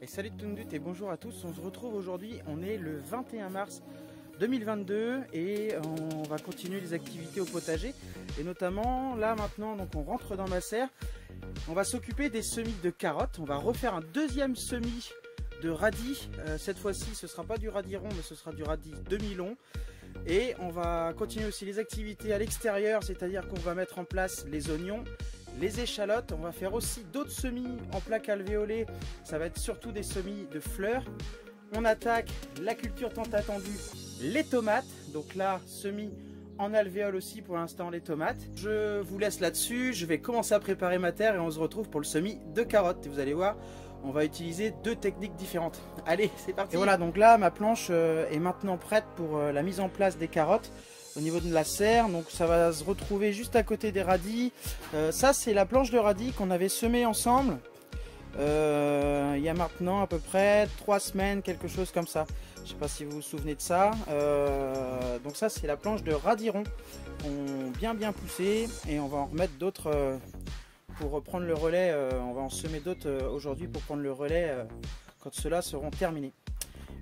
Et salut Tundut et bonjour à tous, on se retrouve aujourd'hui, on est le 21 mars 2022 et on va continuer les activités au potager. Et notamment là maintenant, donc on rentre dans ma serre, on va s'occuper des semis de carottes, on va refaire un deuxième semis de radis. Cette fois-ci ce ne sera pas du radis rond mais ce sera du radis demi-long. Et on va continuer aussi les activités à l'extérieur, c'est-à-dire qu'on va mettre en place les oignons, les échalotes, on va faire aussi d'autres semis en plaques alvéolées, ça va être surtout des semis de fleurs. On attaque la culture tant attendue, les tomates, donc là semis en alvéole aussi pour l'instant les tomates. Je vous laisse là-dessus, je vais commencer à préparer ma terre et on se retrouve pour le semis de carottes. Et vous allez voir, on va utiliser deux techniques différentes. Allez, c'est parti. Et voilà, donc là ma planche est maintenant prête pour la mise en place des carottes. Au niveau de la serre, donc ça va se retrouver juste à côté des radis. Ça c'est la planche de radis qu'on avait semée ensemble il y a maintenant à peu près 3 semaines, quelque chose comme ça. Je sais pas si vous vous souvenez de ça. Donc ça c'est la planche de radis rond, bien poussée, et on va en remettre d'autres pour reprendre le relais. On va en semer d'autres aujourd'hui pour prendre le relais quand ceux-là seront terminés.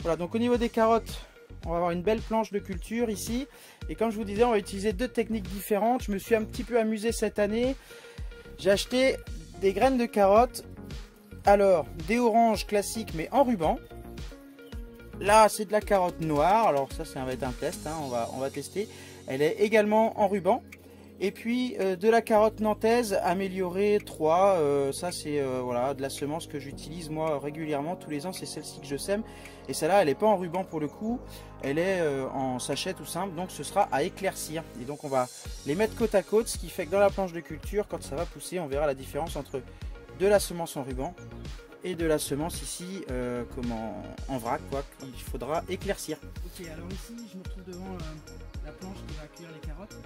Voilà, donc au niveau des carottes, on va avoir une belle planche de culture ici. Et comme je vous disais, on va utiliser deux techniques différentes. Je me suis un petit peu amusé cette année. J'ai acheté des graines de carottes. Alors, des oranges classiques mais en ruban. Là, c'est de la carotte noire. Alors ça, ça va être un test, hein. On va tester. Elle est également en ruban. Et puis de la carotte nantaise améliorée 3, ça c'est voilà, de la semence que j'utilise moi régulièrement tous les ans, c'est celle-ci que je sème. Et celle-là elle n'est pas en ruban pour le coup, elle est en sachet tout simple, donc ce sera à éclaircir. Et donc on va les mettre côte à côte, ce qui fait que dans la planche de culture, quand ça va pousser, on verra la différence entre de la semence en ruban et de la semence ici en vrac, quoi, qu'il faudra éclaircir. Ok, alors ici je me retrouve devant la planche qui va accueillir les carottes.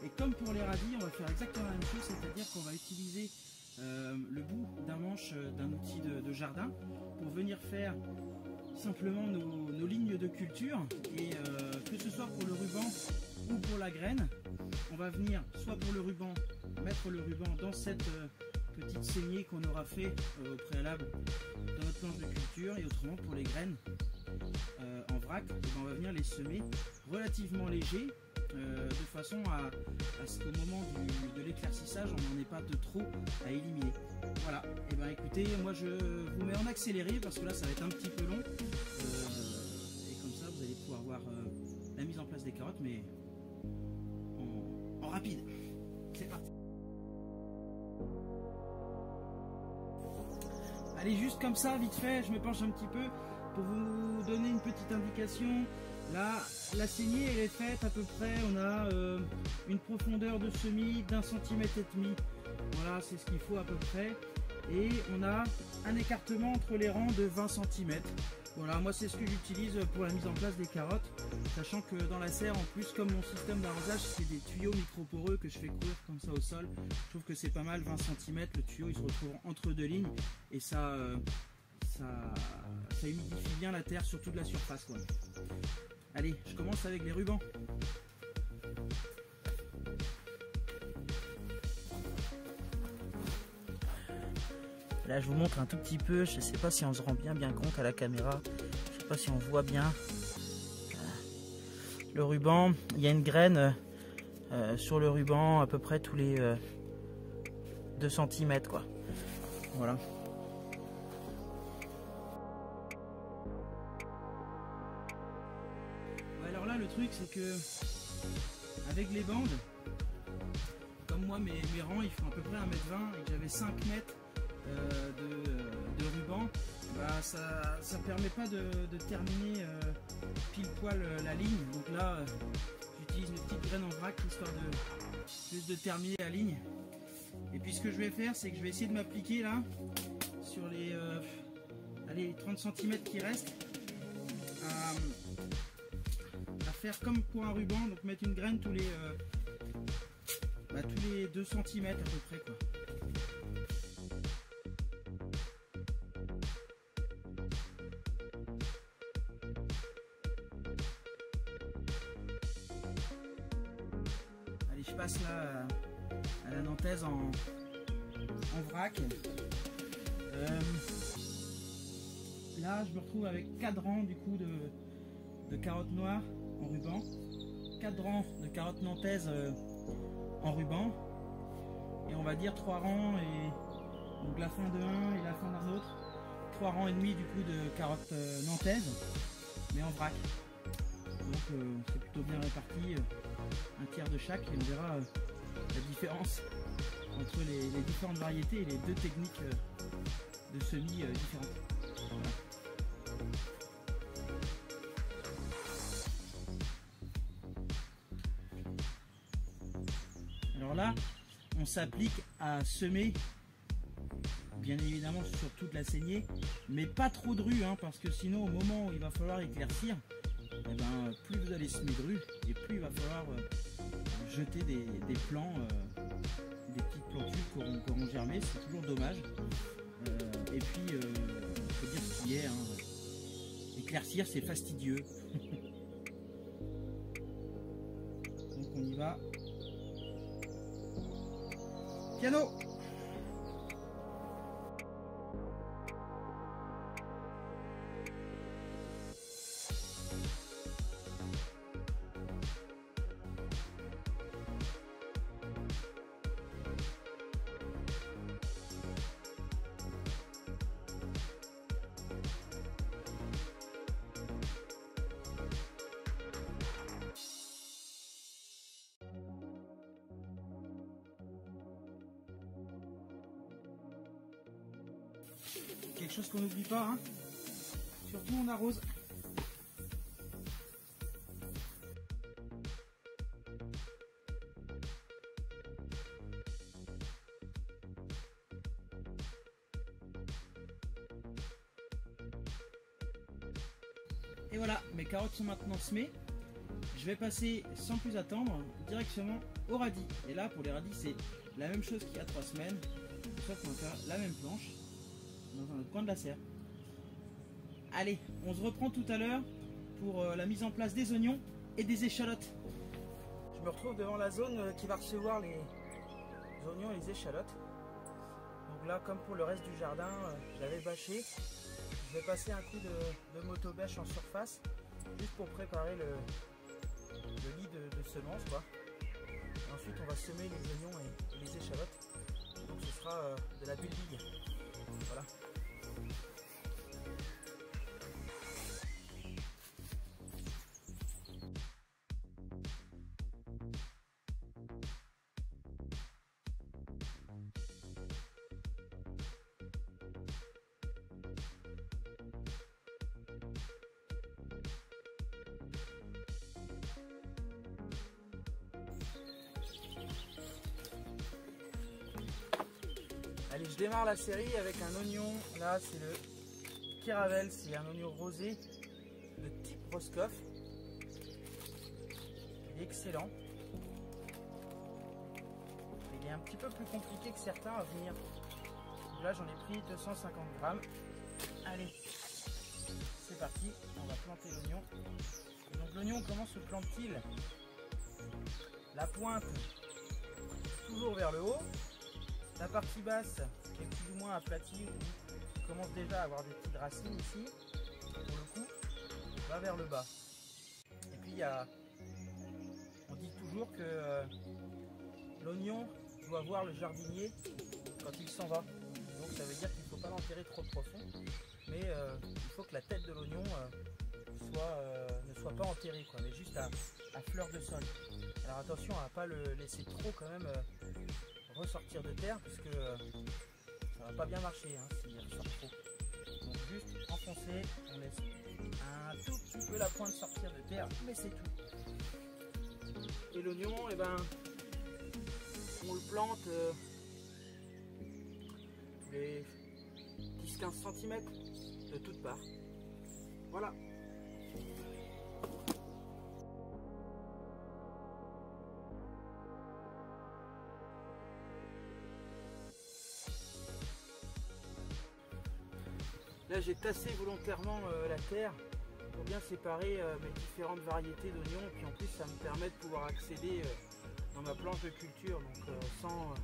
Et comme pour les radis, on va faire exactement la même chose, c'est-à-dire qu'on va utiliser le bout d'un manche d'un outil de jardin pour venir faire simplement nos lignes de culture. Et que ce soit pour le ruban ou pour la graine, on va venir soit pour le ruban, mettre le ruban dans cette petite saignée qu'on aura fait au préalable dans notre planche de culture, et autrement pour les graines en vrac, on va venir les semer relativement légers, de façon à ce qu'au moment de l'éclaircissage, on n'en ait pas de trop à éliminer. Voilà, et bien écoutez, moi je vous mets en accéléré parce que là ça va être un petit peu long, et comme ça vous allez pouvoir voir la mise en place des carottes, mais en rapide. C'est parti. Allez, juste comme ça, vite fait, je me penche un petit peu pour vous donner une petite indication. Là, la saignée elle est faite à peu près, on a une profondeur de semis d'1,5 cm. Voilà, c'est ce qu'il faut à peu près. Et on a un écartement entre les rangs de 20 cm. Voilà, moi c'est ce que j'utilise pour la mise en place des carottes. Sachant que dans la serre, en plus, comme mon système d'arrosage, c'est des tuyaux micro-poreux que je fais courir comme ça au sol. Je trouve que c'est pas mal, 20 cm, le tuyau il se retrouve entre deux lignes. Et ça humidifie bien la terre, surtout de la surface, quoi. Allez, je commence avec les rubans. Là, je vous montre un tout petit peu. Je ne sais pas si on se rend bien compte à la caméra. Je ne sais pas si on voit bien. Le ruban, il y a une graine sur le ruban à peu près tous les 2 cm, quoi. Voilà. Alors là, le truc c'est que avec les bandes, comme moi mes rangs ils font à peu près 1,20 m et que j'avais 5 mètres de ruban, bah, ça permet pas de terminer pile poil la ligne. Donc là j'utilise mes petites graines en vrac histoire juste de terminer la ligne. Et puis ce que je vais faire, c'est que je vais essayer de m'appliquer là sur les allez, 30 cm qui restent à faire comme pour un ruban, donc mettre une graine tous les 2 cm à peu près, quoi. Allez, je passe là à la nantaise en vrac. Là, je me retrouve avec 4 rangs du coup de carottes noires en ruban, 4 rangs de carottes nantaises en ruban, et on va dire 3 rangs, et donc la fin de un et la fin d'un autre, 3 rangs et demi du coup de carottes nantaises, mais en vrac. Donc c'est plutôt bien réparti, un tiers de chaque, et on verra la différence entre les différentes variétés et les deux techniques de semis différentes. Voilà. Alors là, on s'applique à semer, bien évidemment sur toute la saignée, mais pas trop de rue, hein, parce que sinon au moment où il va falloir éclaircir, eh ben, plus vous allez semer de rue, et plus il va falloir jeter des plants, des petites plantules qui auront germé, c'est toujours dommage. Et puis, il faut dire ce qui est, hein, éclaircir c'est fastidieux. Donc on y va. Piano! Quelque chose qu'on n'oublie pas, hein. Surtout on arrose. Et voilà, mes carottes sont maintenant semées. Je vais passer sans plus attendre directement au radis. Et là pour les radis c'est la même chose qu'il y a 3 semaines, sauf qu'on va faire la même planche dans un autre coin de la serre. Allez, on se reprend tout à l'heure pour la mise en place des oignons et des échalotes. Je me retrouve devant la zone qui va recevoir les oignons et les échalotes. Donc là, comme pour le reste du jardin, j'avais bâché. Je vais passer un coup de moto-bêche en surface, juste pour préparer le lit de semences, quoi. Et ensuite, on va semer les oignons et les échalotes. Donc ce sera de la bulbille. Voilà. Allez, je démarre la série avec un oignon. Là, c'est le Kiravel, c'est un oignon rosé de type Roscoff. Il est excellent. Il est un petit peu plus compliqué que certains à venir. Donc là, j'en ai pris 250 grammes. Allez, c'est parti. On va planter l'oignon. Donc l'oignon, comment se plante-t-il? La pointe toujours vers le haut. La partie basse, qui est plus ou moins aplatie, commence déjà à avoir des petites racines ici, pour le coup, va vers le bas. Et puis on dit toujours que l'oignon doit voir le jardinier quand il s'en va. Donc ça veut dire qu'il ne faut pas l'enterrer trop profond, mais il faut que la tête de l'oignon ne soit pas enterrée, quoi, mais juste à fleur de sol. Alors attention à ne pas le laisser trop quand même ressortir de terre, puisque ça va pas bien marcher hein, s'il ressort trop. Donc juste enfoncer, on laisse un tout petit peu la pointe sortir de terre, mais c'est tout. Et l'oignon, eh ben, on le plante tous les 10-15 cm de toutes parts. Voilà. Là, j'ai tassé volontairement la terre pour bien séparer mes différentes variétés d'oignons. Et puis en plus, ça me permet de pouvoir accéder dans ma planche de culture, donc sans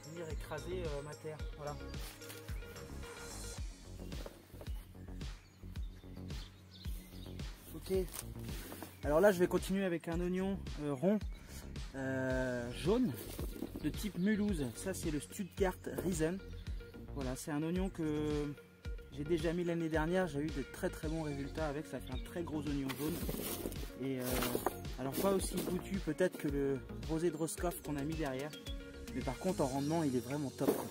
venir écraser ma terre. Voilà. Ok. Alors là je vais continuer avec un oignon rond jaune de type Mulhouse. Ça c'est le Stuttgart Riesen. Voilà, c'est un oignon que j'ai déjà mis l'année dernière. J'ai eu de très très bons résultats avec. Ça fait un très gros oignon jaune. Et alors pas aussi goûtu peut-être que le rosé de Roscoff qu'on a mis derrière. Mais par contre en rendement il est vraiment top, quoi.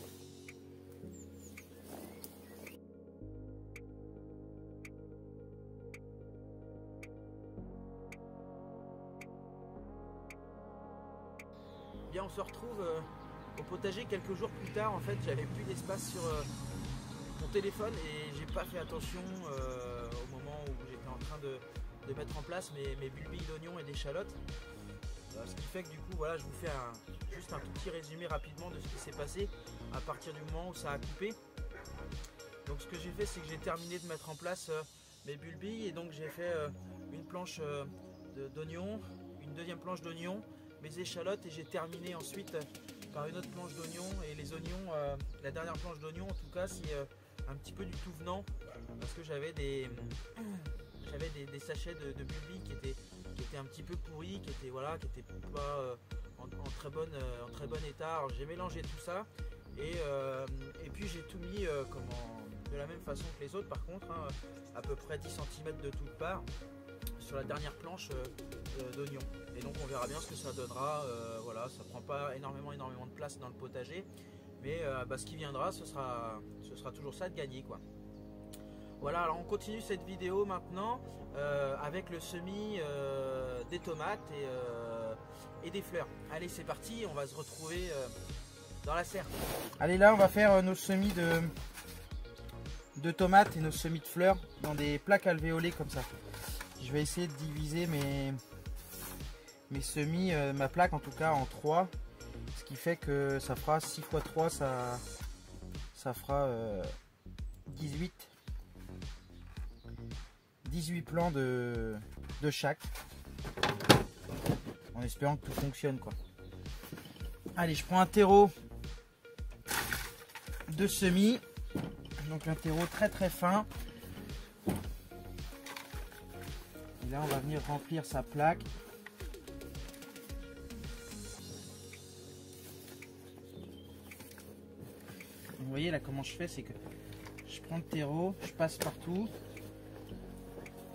Bien, on se retrouve au potager quelques jours plus tard. En fait j'avais plus d'espace sur mon téléphone et j'ai pas fait attention au moment où j'étais en train de mettre en place mes bulbilles d'oignons et d'échalotes. Ce qui fait que du coup voilà, je vous fais juste un tout petit résumé rapidement de ce qui s'est passé à partir du moment où ça a coupé. Donc ce que j'ai fait, c'est que j'ai terminé de mettre en place mes bulbilles et donc j'ai fait une planche d'oignons, une deuxième planche d'oignons, mes échalotes et j'ai terminé ensuite par une autre planche d'oignons. Et les oignons, la dernière planche d'oignons en tout cas, c'est un petit peu du tout venant parce que j'avais des sachets de bulbilles qui étaient un petit peu pourris, qui étaient pas en très bon état. Alors j'ai mélangé tout ça et puis j'ai tout mis de la même façon que les autres par contre, hein, à peu près 10 cm de toutes parts sur la dernière planche d'oignons. Et donc on verra bien ce que ça donnera. Voilà, ça prend pas énormément de place dans le potager, mais ce qui viendra ce sera toujours ça de gagner, quoi. Voilà, alors on continue cette vidéo maintenant avec le semis des tomates et des fleurs. Allez, c'est parti, on va se retrouver dans la serre. Allez, là on va faire nos semis de tomates et nos semis de fleurs dans des plaques alvéolées comme ça. Je vais essayer de diviser mes semis, ma plaque en tout cas, en 3, ce qui fait que ça fera 6 x 3, ça fera 18 plants de chaque, en espérant que tout fonctionne, quoi. Allez, je prends un terreau de semis, donc un terreau très très fin. Et là on va venir remplir sa plaque. Vous voyez là comment je fais, c'est que je prends le terreau, je passe partout.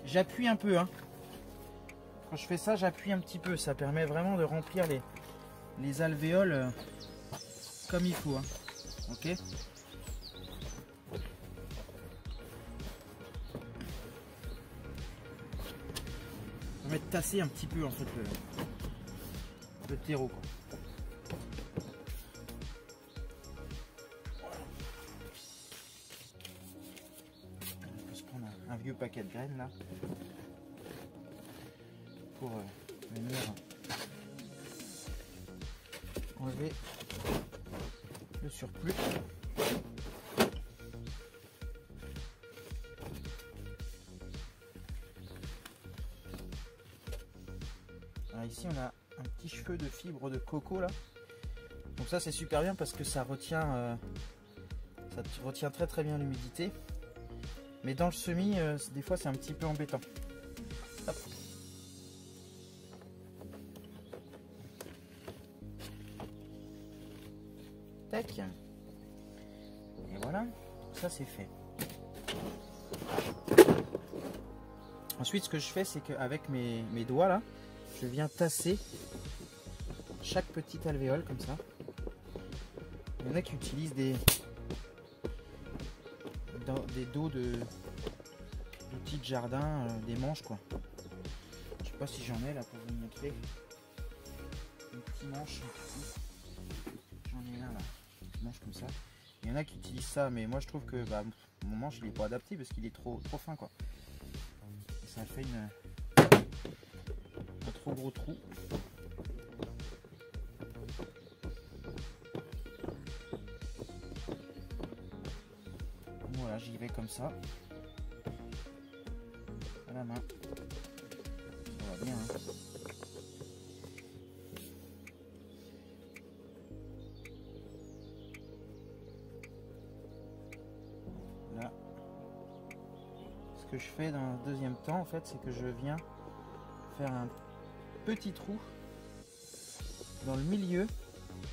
J'appuie un peu, hein. Quand je fais ça, j'appuie un petit peu. Ça permet vraiment de remplir les alvéoles comme il faut, hein. Ok. On va mettre tasser un petit peu en fait le terreau, quoi. On peut se prendre un vieux paquet de graines là pour venir enlever le surplus. Alors ici on a un petit cheveu de fibre de coco là, donc ça c'est super bien parce que ça retient très très bien l'humidité, mais dans le semis des fois c'est un petit peu embêtant. Hop. Tac. Et voilà, ça c'est fait. Ensuite ce que je fais, c'est qu'avec mes doigts là, je viens tasser chaque petite alvéole comme ça. Il y en a qui utilisent des dos d'outils de jardin, des manches, quoi. Je sais pas si j'en ai là pour vous montrer. Un petit manche. J'en ai un là, une manche comme ça. Il y en a qui utilisent ça, mais moi je trouve que mon manche il est pas adapté parce qu'il est trop fin, quoi. Et ça fait un trop gros trou. Voilà, j'y vais comme ça à la main. Ça va bien, hein. Là, ce que je fais dans un deuxième temps, en fait, c'est que je viens faire un petit trou dans le milieu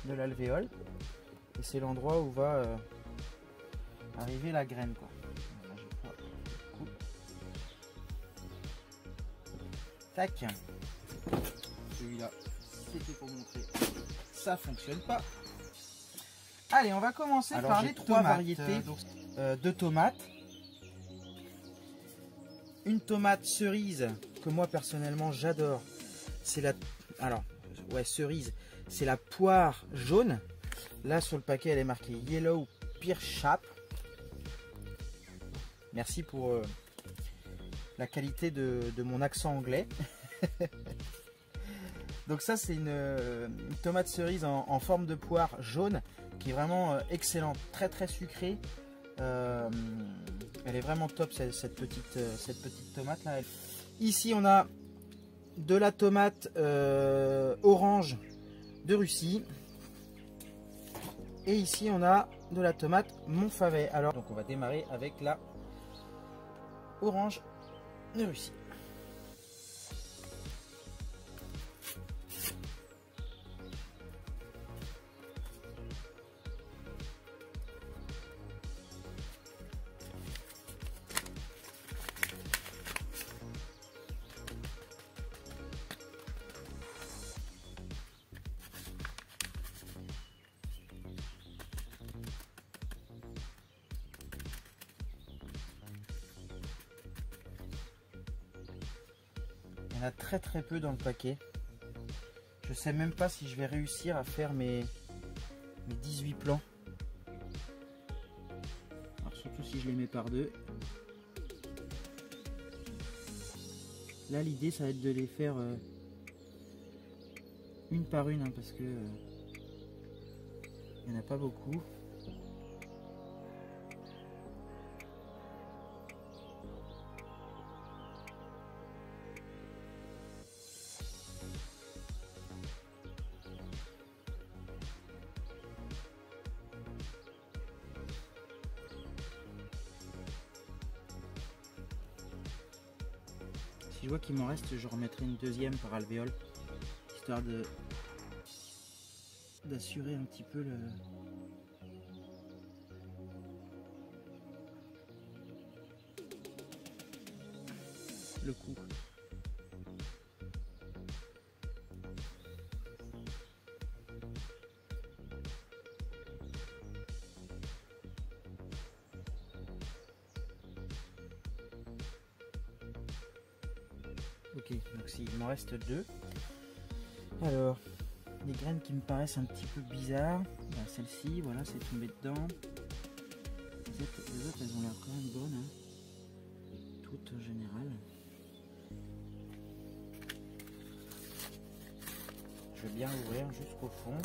de l'alvéole. Et c'est l'endroit où va arriver la graine, quoi. Tac. Celui-là, c'était pour montrer. Ça fonctionne pas. Allez, on va commencer par les trois variétés de tomates. Une tomate cerise que moi personnellement j'adore. C'est la, alors ouais, cerise. C'est la poire jaune. Là sur le paquet, elle est marquée Yellow Pear Shap. Merci pour la qualité de mon accent anglais. Donc ça, c'est une tomate cerise en forme de poire jaune qui est vraiment excellente, très très sucrée. Elle est vraiment top cette petite tomate là. Ici on a de la tomate orange de Russie. Et ici on a de la tomate Montfavet. Alors donc on va démarrer avec la orange de Russie. Il y en a très très peu dans le paquet. Je sais même pas si je vais réussir à faire mes 18 plants. Alors surtout si je les mets par deux. Là l'idée ça va être de les faire une par une, hein, parce que il n'y en a pas beaucoup. Si je vois qu'il m'en reste, je remettrai une deuxième par alvéole, histoire d'assurer un petit peu le coup. Ok, donc s'il m'en reste deux. Alors, les graines qui me paraissent un petit peu bizarres. Ben, celle-ci, voilà, c'est tombé dedans. Les autres, elles ont l'air quand même bonnes, hein. Toutes en général. Je vais bien ouvrir jusqu'au fond.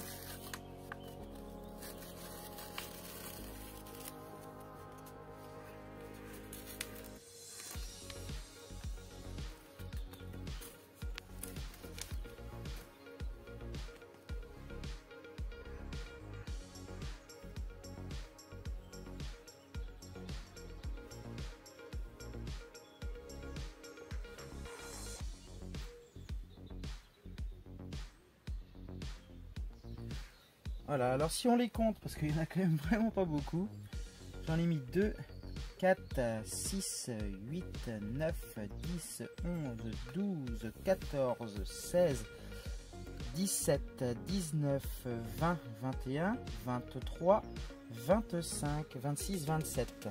Voilà, alors si on les compte, parce qu'il y en a quand même vraiment pas beaucoup, j'en ai mis 2, 4, 6, 8, 9, 10, 11, 12, 14, 16, 17, 19, 20, 21, 23, 25, 26, 27.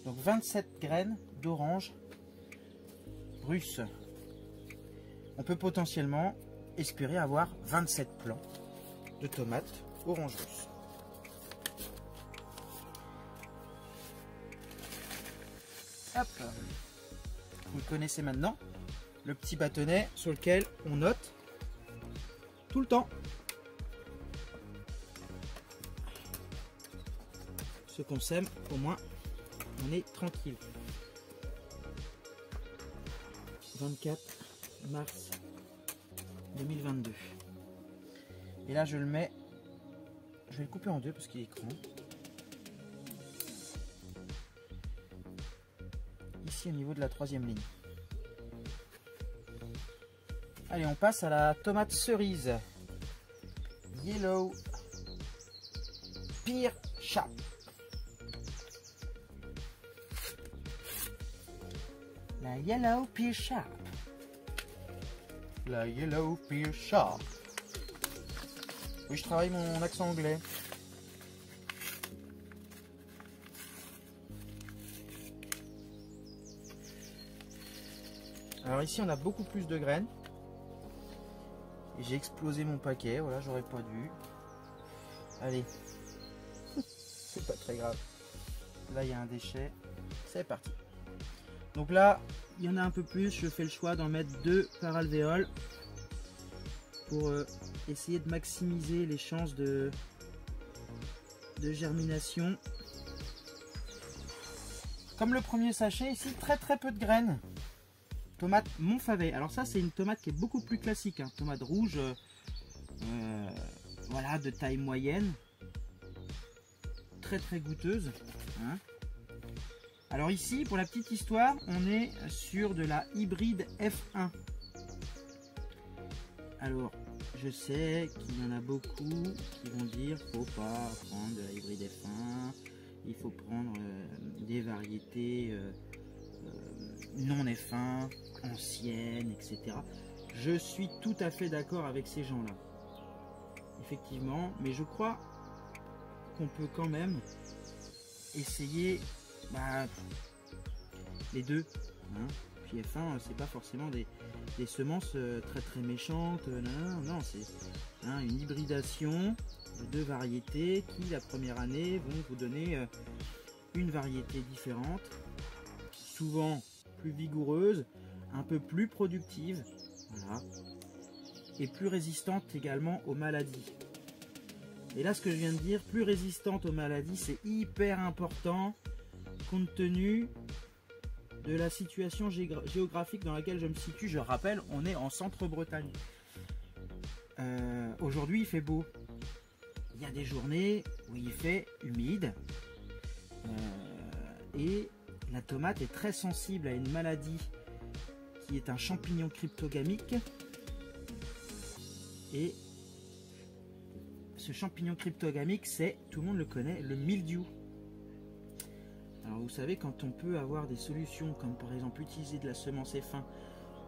Donc 27 graines d'orange russe. On peut potentiellement espérer avoir 27 plants de tomates orange russe. Hop. Vous le connaissez maintenant, le petit bâtonnet sur lequel on note tout le temps ce qu'on sème. Au moins on est tranquille. 24 mars 2022. Et là je le mets, je vais le couper en deux parce qu'il est grand. ici au niveau de la 3e ligne. Allez, on passe à la tomate cerise. Yellow Pear Sharp. La Yellow Pear Sharp. La Yellow Pear Sharp. Oui, je travaille mon accent anglais. Alors ici, on a beaucoup plus de graines. Et j'ai explosé mon paquet. Voilà, j'aurais pas dû. Allez. C'est pas très grave. Là, il y a un déchet. C'est parti. Donc là, il y en a un peu plus. Je fais le choix d'en mettre 2 par alvéole pour essayer de maximiser les chances de germination. Comme le premier sachet, ici, très peu de graines. Tomate Montfavet. Alors ça, c'est une tomate qui est beaucoup plus classique. Hein. Tomate rouge, voilà, de taille moyenne. Très goûteuse. Hein. Alors ici, pour la petite histoire, on est sur de la hybride F1. Alors, je sais qu'il y en a beaucoup qui vont dire qu'il ne faut pas prendre de la hybride F1, il faut prendre des variétés non F1, anciennes, etc. Je suis tout à fait d'accord avec ces gens-là. Effectivement, mais je crois qu'on peut quand même essayer les deux. Hein. Puis F1, c'est pas forcément des semences très méchantes. Non, c'est une hybridation de 2 variétés qui, la première année, vont vous donner une variété différente, souvent plus vigoureuse, un peu plus productive, voilà, et plus résistante également aux maladies. Et là, ce que je viens de dire, plus résistante aux maladies, c'est hyper important compte tenu de la situation géographique dans laquelle je me situe. Je rappelle, on est en Centre-Bretagne. Aujourd'hui, il fait beau. Il y a des journées où il fait humide. Et la tomate est très sensible à une maladie qui est un champignon cryptogamique. Et ce champignon cryptogamique, c'est, tout le monde le connaît, le mildiou. Alors vous savez, quand on peut avoir des solutions comme par exemple utiliser de la semence F1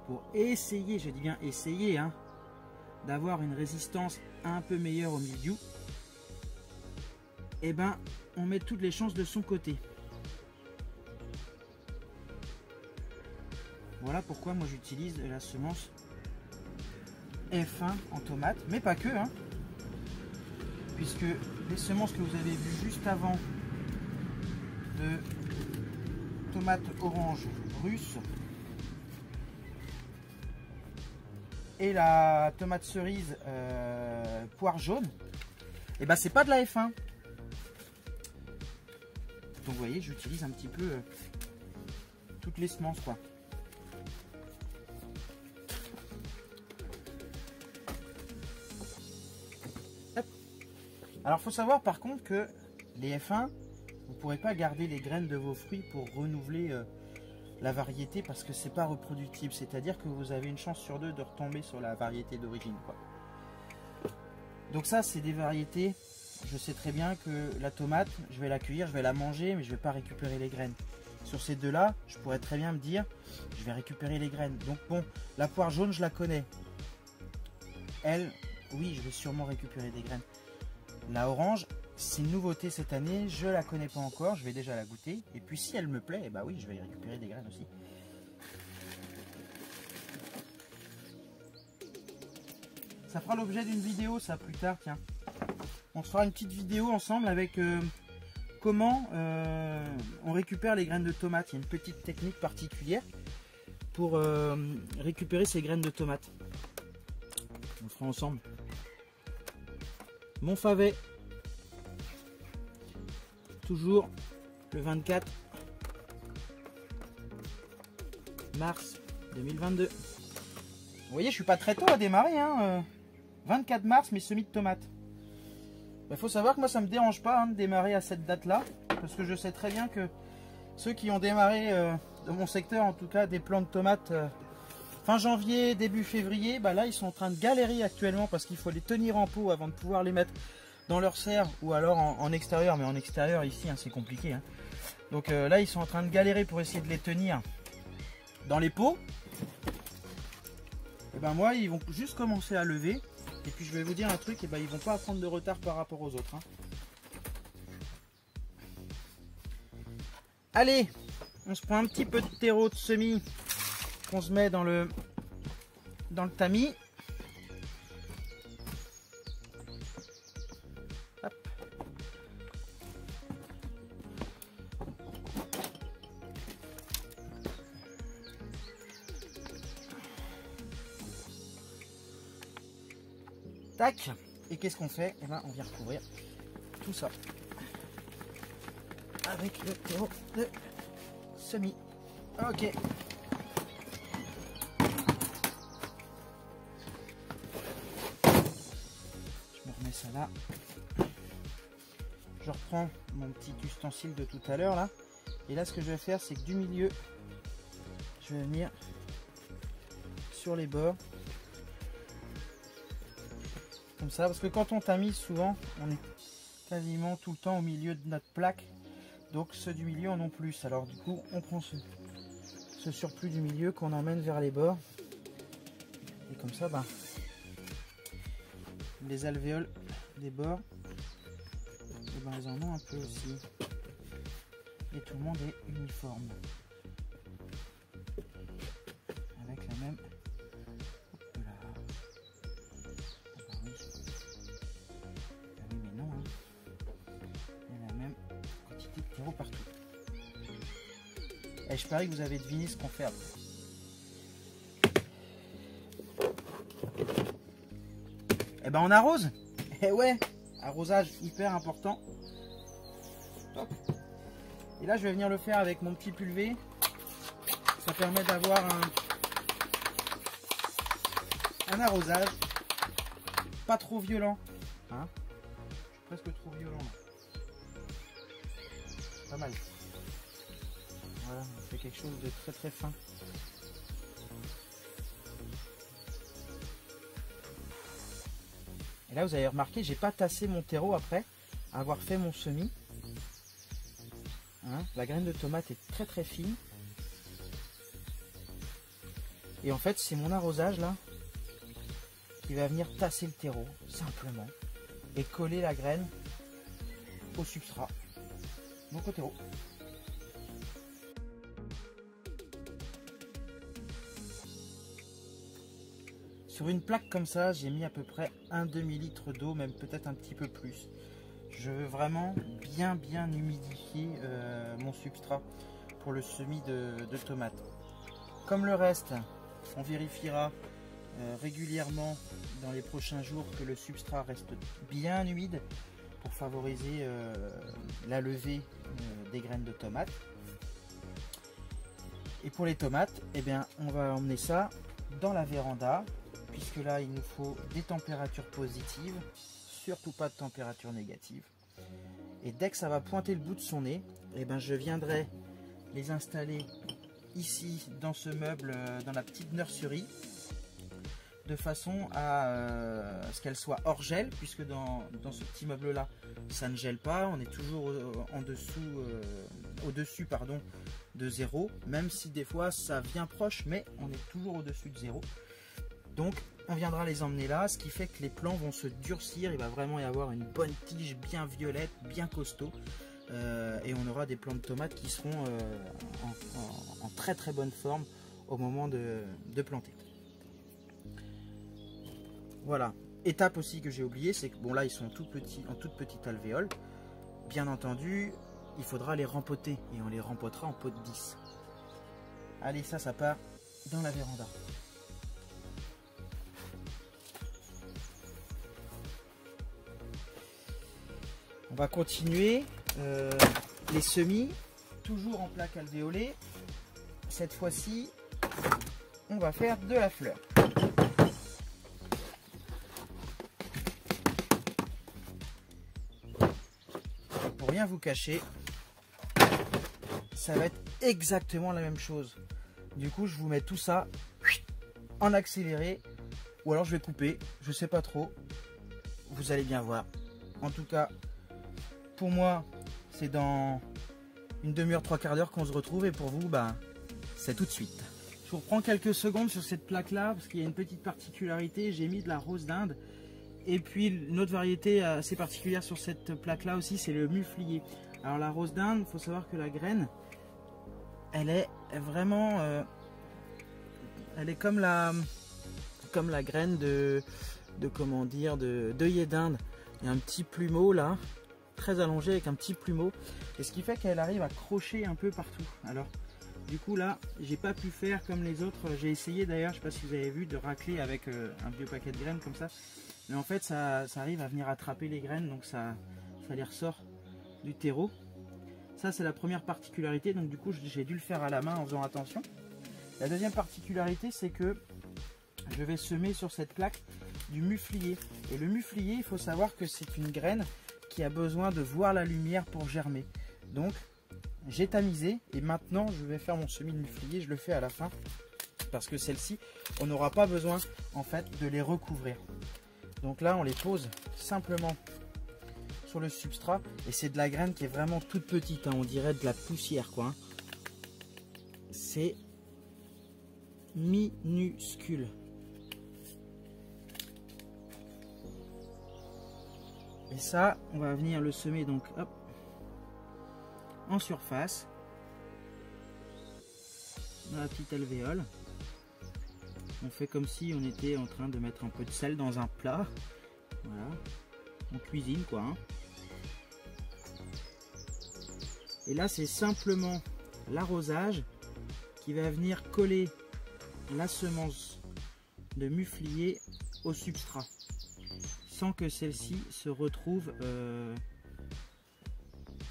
pour essayer, je dis bien essayer, hein, d'avoir une résistance un peu meilleure au mildiou, eh ben on met toutes les chances de son côté. Voilà pourquoi moi j'utilise la semence F1 en tomate, mais pas que, hein, puisque les semences que vous avez vues juste avant de tomates orange russe et la tomate cerise poire jaune, et ben c'est pas de la F1. Donc vous voyez, j'utilise un petit peu toutes les semences, quoi. Hop. Alors faut savoir par contre que les F1, vous ne pourrez pas garder les graines de vos fruits pour renouveler la variété parce que c'est pas reproductible. C'est-à-dire que vous avez une chance sur 2 de retomber sur la variété d'origine, quoi. Donc ça, c'est des variétés. Je sais très bien que la tomate, je vais la cueillir, je vais la manger, mais je ne vais pas récupérer les graines. Sur ces deux-là, je pourrais très bien me dire, je vais récupérer les graines. Donc bon, la poire jaune, je la connais. Elle, oui, je vais sûrement récupérer des graines. La orange, c'est une nouveauté cette année, je la connais pas encore, je vais déjà la goûter. Et puis si elle me plaît, eh bah oui, je vais y récupérer des graines aussi. Ça fera l'objet d'une vidéo, ça, plus tard, tiens. On se fera une petite vidéo ensemble avec comment on récupère les graines de tomates. Il y a une petite technique particulière pour récupérer ces graines de tomates. On le fera ensemble. Montfavet. Toujours le 24 mars 2022. Vous voyez, je suis pas très tôt à démarrer, hein. 24 mars, mes semis de tomates. Il faut savoir que moi, ça me dérange pas, hein, de démarrer à cette date-là, parce que je sais très bien que ceux qui ont démarré dans mon secteur, en tout cas des plants de tomates fin janvier, début février, bah là ils sont en train de galérer actuellement parce qu'il faut les tenir en pot avant de pouvoir les mettre dans leur serre ou alors en extérieur. Mais en extérieur ici, hein, c'est compliqué. Hein. Donc là ils sont en train de galérer pour essayer de les tenir dans les pots. Et ben moi ils vont juste commencer à lever. Et puis je vais vous dire un truc, et ben ils vont pas prendre de retard par rapport aux autres. Hein. Allez, on se prend un petit peu de terreau de semis qu'on se met dans le tamis. Hop. Tac. Et qu'est-ce qu'on fait? Eh ben, on vient recouvrir tout ça avec le terreau de semis. Ok. Ça là, je reprends mon petit ustensile de tout à l'heure là, et là ce que je vais faire, c'est que du milieu je vais venir sur les bords comme ça, parce que quand on tamise, souvent on est quasiment tout le temps au milieu de notre plaque, donc ceux du milieu en ont plus. Alors du coup on prend ce surplus du milieu qu'on emmène vers les bords, et comme ça ben, les alvéoles des bords, et ben ils en ont un peu aussi, et tout le monde est uniforme avec la même. Hop là. Ah bah oui. Ah oui mais non, hein. Il y a la même quantité de terreau partout. Et je parie que vous avez deviné ce qu'on fait après. Et ben on arrose. Et ouais, arrosage hyper important. Hop. Et là je vais venir le faire avec mon petit pulvé. Ça permet d'avoir un arrosage pas trop violent. Hein, je suis presque trop violent. Pas mal. Voilà, on fait quelque chose de très très fin. Et là vous avez remarqué, j'ai pas tassé mon terreau après avoir fait mon semis. Hein, la graine de tomate est très très fine. Et en fait c'est mon arrosage là qui va venir tasser le terreau simplement et coller la graine au substrat, donc au terreau. Sur une plaque comme ça, j'ai mis à peu près un demi-litre d'eau, même peut-être un petit peu plus. Je veux vraiment bien humidifier mon substrat pour le semis de tomates. Comme le reste, on vérifiera régulièrement dans les prochains jours que le substrat reste bien humide pour favoriser la levée des graines de tomates. Et pour les tomates, eh bien, on va emmener ça dans la véranda, puisque là il nous faut des températures positives, surtout pas de température négative. Et dès que ça va pointer le bout de son nez, eh ben, je viendrai les installer ici dans ce meuble, dans la petite nurserie, de façon à ce qu'elle soit hors gel, puisque dans ce petit meuble là ça ne gèle pas, on est toujours au-dessus de 0, même si des fois ça vient proche, mais on est toujours au-dessus de 0. Donc on viendra les emmener là, ce qui fait que les plants vont se durcir, il va vraiment y avoir une bonne tige bien violette, bien costaud, et on aura des plants de tomates qui seront en très très bonne forme au moment de planter. Voilà, étape aussi que j'ai oublié, c'est que bon là ils sont tout petits, en toute petite alvéole. Bien entendu, il faudra les rempoter, et on les rempotera en pot de 10. Allez, ça part dans la véranda. On va continuer les semis, toujours en plaque alvéolée. Cette fois-ci, on va faire de la fleur. Pour rien vous cacher, ça va être exactement la même chose. Du coup, je vous mets tout ça en accéléré, ou alors je vais couper, je sais pas trop. Vous allez bien voir. En tout cas, pour moi, c'est dans une demi-heure, 3/4 d'heure qu'on se retrouve, et pour vous, bah, c'est tout de suite. Je vous reprends quelques secondes sur cette plaque-là, parce qu'il y a une petite particularité. J'ai mis de la rose d'Inde. Et puis une autre variété assez particulière sur cette plaque-là aussi, c'est le muflier. Alors la rose d'Inde, il faut savoir que la graine, elle est vraiment... elle est comme la graine de comment dire, d'œillet d'Inde. Il y a un petit plumeau là, très allongé avec un petit plumeau. Et ce qui fait qu'elle arrive à crocher un peu partout. Alors... Du coup là, j'ai pas pu faire comme les autres. J'ai essayé d'ailleurs, je sais pas si vous avez vu, de racler avec un vieux paquet de graines comme ça. Mais en fait, ça arrive à venir attraper les graines, donc ça les ressort du terreau. Ça, c'est la première particularité. Donc du coup, j'ai dû le faire à la main en faisant attention. La deuxième particularité, c'est que je vais semer sur cette plaque du muflier. Et le muflier, il faut savoir que c'est une graine qui a besoin de voir la lumière pour germer. Donc j'ai tamisé et maintenant je vais faire mon semis de muflier, je le fais à la fin parce que celles-ci on n'aura pas besoin en fait de les recouvrir. Donc là on les pose simplement sur le substrat et c'est de la graine qui est vraiment toute petite, hein, on dirait de la poussière quoi. C'est minuscule. Et ça on va venir le semer donc hop en surface dans la petite alvéole. On fait comme si on était en train de mettre un peu de sel dans un plat. Voilà, on cuisine quoi. Hein. Et là c'est simplement l'arrosage qui va venir coller la semence de muflier au substrat sans que celle-ci se retrouve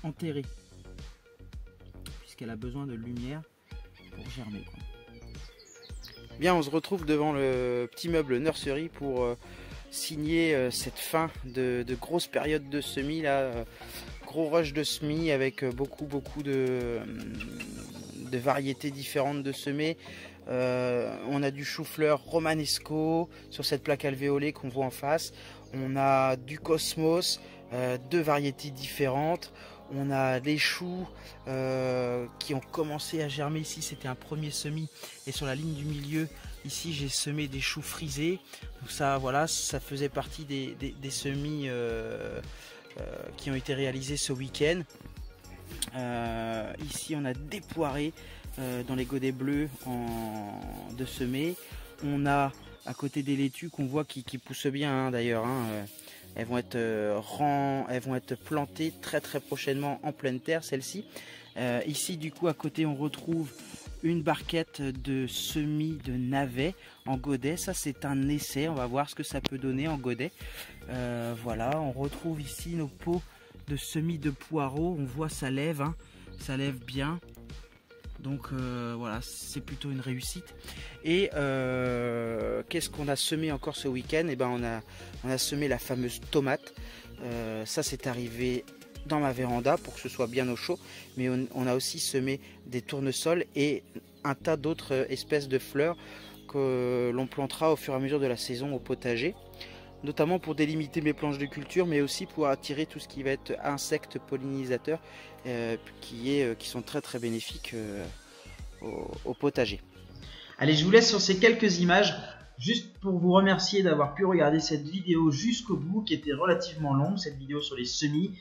enterrée. Qu'elle a besoin de lumière pour germer quoi. Bien, on se retrouve devant le petit meuble nursery pour signer cette fin de grosse période de semis là, gros rush de semis avec beaucoup de variétés différentes de semets. On a du chou-fleur romanesco sur cette plaque alvéolée qu'on voit en face. On a du cosmos, deux variétés différentes. On a les choux qui ont commencé à germer ici, c'était un premier semis. Et sur la ligne du milieu, ici j'ai semé des choux frisés. Donc ça, voilà, ça faisait partie des semis qui ont été réalisés ce week-end. Ici on a des poirées dans les godets bleus de semer. On a à côté des laitues qu'on voit qui poussent bien hein, d'ailleurs. Hein, elles vont être plantées très prochainement en pleine terre, celle-ci. Ici, du coup, à côté, on retrouve une barquette de semis de navets en godet. Ça, c'est un essai. On va voir ce que ça peut donner en godet. Voilà, on retrouve ici nos pots de semis de poireaux. On voit ça lève, hein, ça lève bien. Donc voilà, c'est plutôt une réussite. Et qu'est-ce qu'on a semé encore ce week-end? Eh ben, on a semé la fameuse tomate. Ça, c'est arrivé dans ma véranda pour que ce soit bien au chaud. Mais on a aussi semé des tournesols et un tas d'autres espèces de fleurs que l'on plantera au fur et à mesure de la saison au potager. Notamment pour délimiter mes planches de culture, mais aussi pour attirer tout ce qui va être insectes pollinisateurs qui sont très bénéfiques au potager. Allez, je vous laisse sur ces quelques images, juste pour vous remercier d'avoir pu regarder cette vidéo jusqu'au bout, qui était relativement longue, cette vidéo sur les semis.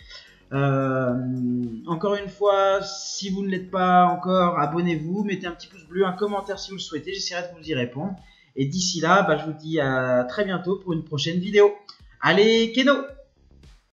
Encore une fois, si vous ne l'êtes pas encore, abonnez-vous, mettez un petit pouce bleu, un commentaire si vous le souhaitez, j'essaierai de vous y répondre. Et d'ici là, je vous dis à très bientôt pour une prochaine vidéo. Allez, Keno!